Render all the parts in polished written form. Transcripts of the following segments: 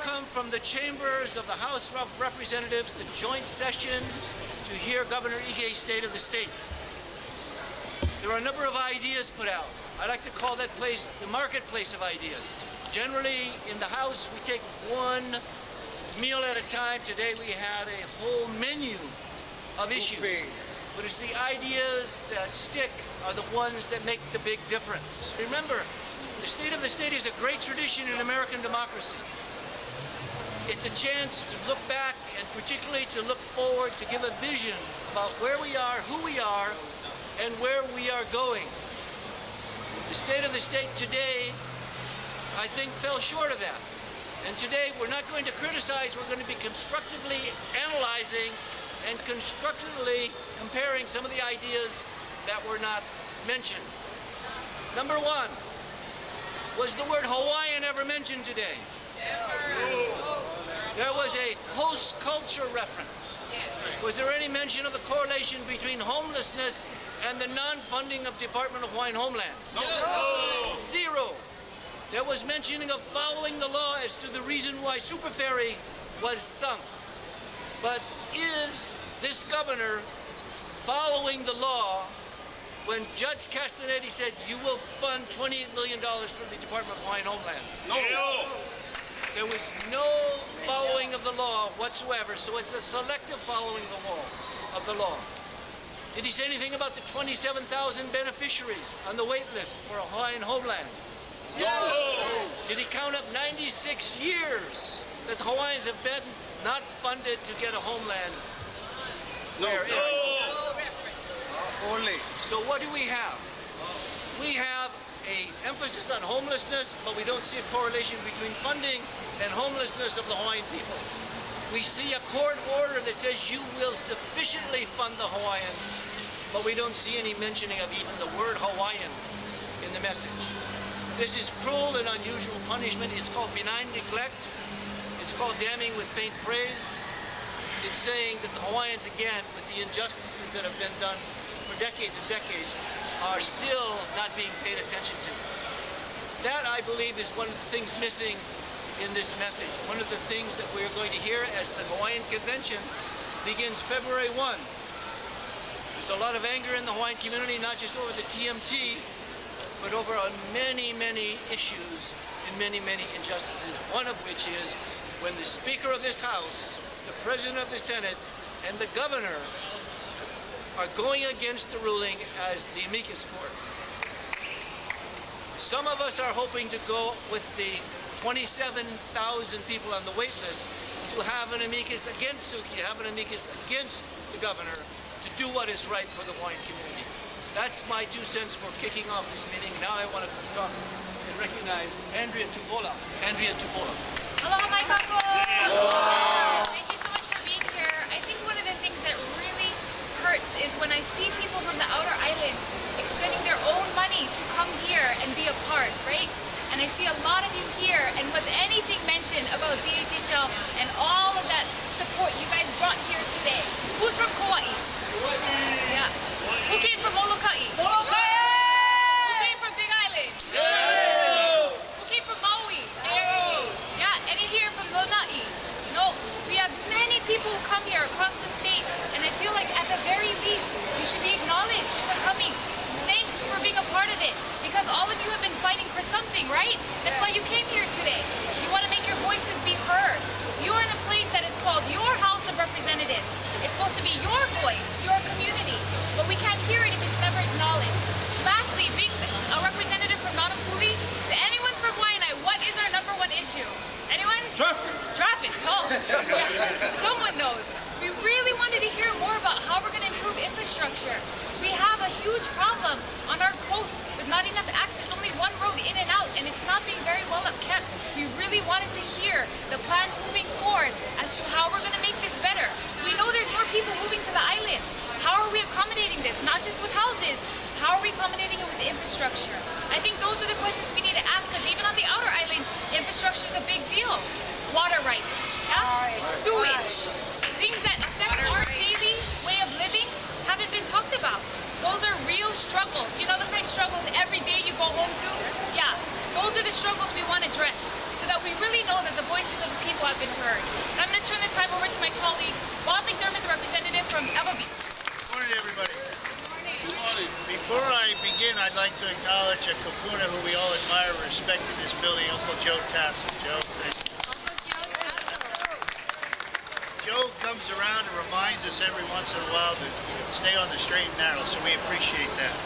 come from the chambers of the House of Representatives, the joint sessions, to hear Governor Ige's State of the State. There are a number of ideas put out. I like to call that place the marketplace of ideas. Generally, in the House, we take one meal at a time. Today, we had a whole menu of issues. But it's the ideas that stick are the ones that make the big difference. Remember, the State of the State is a great tradition in American democracy. It's a chance to look back and particularly to look forward, to give a vision about where we are, who we are, and where we are going. The State of the State today, I think, fell short of that. And today, we're not going to criticize, we're going to be constructively analyzing and constructively comparing some of the ideas that were not mentioned. Number one, was the word Hawaiian ever mentioned today? Never. There was a host culture reference. Was there any mention of the correlation between homelessness and the non-funding of Department of Hawaiian Home Lands? No. Zero. There was mentioning of following the law as to the reason why Super Ferry was sunk. But is this governor following the law when Judge Castanetti said you will fund $28 million from the Department of Hawaiian Home Lands? No. There was no following of the law whatsoever, so it's a selective following of the law. Did he say anything about the 27,000 beneficiaries on the wait list for a Hawaiian homeland? No. Did he count up 96 years that the Hawaiians have been not funded to get a homeland? No. Only. So what do we have? We have an emphasis on homelessness, but we don't see a correlation between funding and homelessness of the Hawaiian people. We see a court order that says you will sufficiently fund the Hawaiians, but we don't see any mentioning of even the word Hawaiian in the message. This is cruel and unusual punishment. It's called benign neglect. It's called damning with faint praise. It's saying that the Hawaiians, again, with the injustices that have been done for decades and decades, are still not being paid attention to. That, I believe, is one of the things missing in this message. One of the things that we're going to hear as the Hawaiian Convention begins February 1. There's a lot of anger in the Hawaiian community, not just over the TMT, but over many, many issues and many, many injustices. One of which is when the Speaker of this House, the President of the Senate, and the Governor are going against the ruling as the amicus court. Some of us are hoping to go with the 27,000 people on the wait list to have an amicus against Suki, have an amicus against the governor to do what is right for the Hawaiian community. That's my 2 cents for kicking off this meeting. Now I want to talk and recognize Andria Tupola. Andria Tupola. Aloha mai kako! Thank you so much for being here. I think one of the things that really hurts is when I see people from the outer islands expending their own money to come here and be a part, right? And I see a lot of you here, and was anything mentioned about DHHL and all of that support you guys brought here today? Who's from Kauai? Yeah. Who came from Molokai? Molokai! Who came from Big Island? Yeah. Who came from Maui? Yeah. Any here from Lanai? No. We have many people who come here across the state, and I feel like at the very least, you should be acknowledged for coming. Thanks for being a part of this, because all of you have been fighting for something, right? That's why you came here today. You want to make your voices be heard. You're in a place that is called your House of Representatives. It's supposed to be your voice, your community, but we can't hear it if it's never acknowledged. Lastly, being a representative from Nanakuli, if anyone's from Hawaiian, what is our #1 issue? Anyone? Traffic. Traffic. Oh, yeah. Someone knows. We really wanted to hear more about how we're going to improve infrastructure. We have a huge problem on our coast with not enough access, only one road in and out, and it's not being very well upkept. We really wanted to hear the plans moving forward as to how we're going to make this better. We know there's more people moving to the island. How are we accommodating this? Not just with houses. How are we accommodating it with infrastructure? I think those are the questions we need to ask, because even on the outer islands, infrastructure is a big deal. Water rights, yeah? Sewage, things that affect our daily way of living haven't been talked about. Those are real struggles. You know the kind of struggles every day you go home to? Yeah, those are the struggles we want to address so that we really know that the voices of the people have been heard. And I'm going to turn the time over to my colleague, Bob McDermott, the representative from Eva Beach. Good morning, everybody. Good morning. Before I begin, I'd like to acknowledge a kapuna who we all admire and respect in this building, Uncle Joe Tassel. Joe, thank you. Uncle Joe Tassel. Joe comes around and reminds us every once in a while to stay on the straight and narrow, so we appreciate that.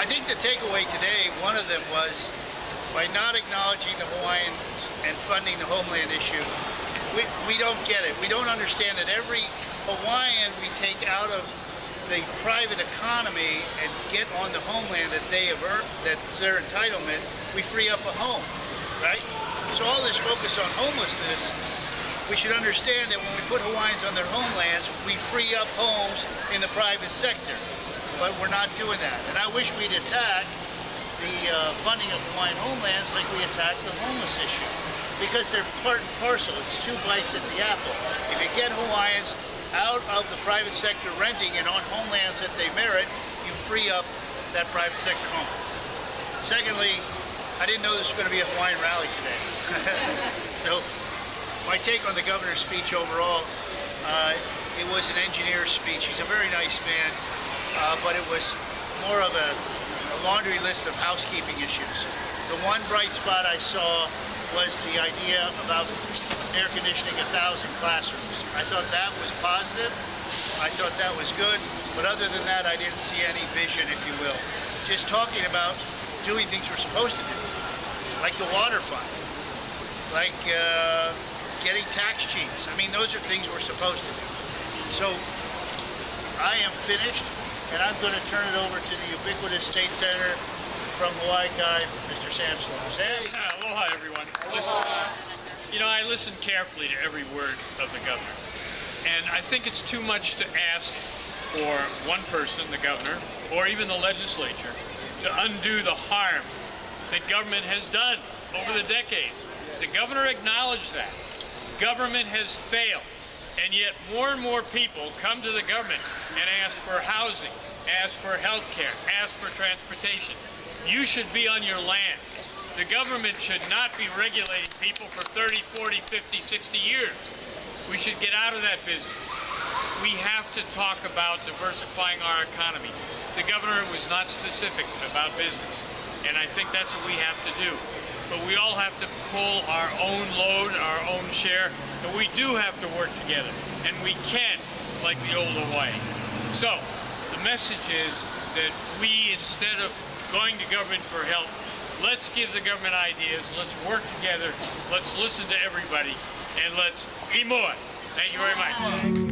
I think the takeaway today, one of them was, by not acknowledging the Hawaiian and funding the homeland issue, we don't get it. We don't understand that every Hawaiian we take out of the private economy and get on the homeland that they have earned, that's their entitlement, we free up a home, right? So all this focus on homelessness, we should understand that when we put Hawaiians on their homelands, we free up homes in the private sector. But we're not doing that. And I wish we'd attack the funding of Hawaiian Home Lands like we attacked the homeless issue. Because they're part and parcel. It's two bites at the apple. If you get Hawaiians out of the private sector renting and on homelands that they merit, you free up that private sector home. Secondly, I didn't know this was going to be a Hawaiian rally today. So my take on the governor's speech overall, it was an engineer's speech. He's a very nice man, but it was more of a laundry list of housekeeping issues. The one bright spot I saw was the idea about air conditioning 1,000 classrooms. I thought that was positive. I thought that was good. But other than that, I didn't see any vision, if you will. Just talking about doing things we're supposed to do, like the water fund, like getting tax cheats. I mean, those are things we're supposed to do. So I am finished, and I'm going to turn it over to the ubiquitous state senator from Hawaii, Mr. Sam Slom. Aloha, everyone. Listen, you know, I listened carefully to every word of the governor, and I think it's too much to ask for one person, the governor, or even the legislature, to undo the harm that government has done over the decades. The governor acknowledged that. Government has failed, and yet more and more people come to the government and ask for housing, ask for health care, ask for transportation. You should be on your lands. The government should not be regulating people for 30, 40, 50, 60 years. We should get out of that business. We have to talk about diversifying our economy. The governor was not specific about business, and I think that's what we have to do. But we all have to pull our own load, our own share, and we do have to work together, and we can, like the old Hawaii. So, the message is that we, instead of going to government for help, let's give the government ideas, let's work together, let's listen to everybody, and let's be more. Thank you very much.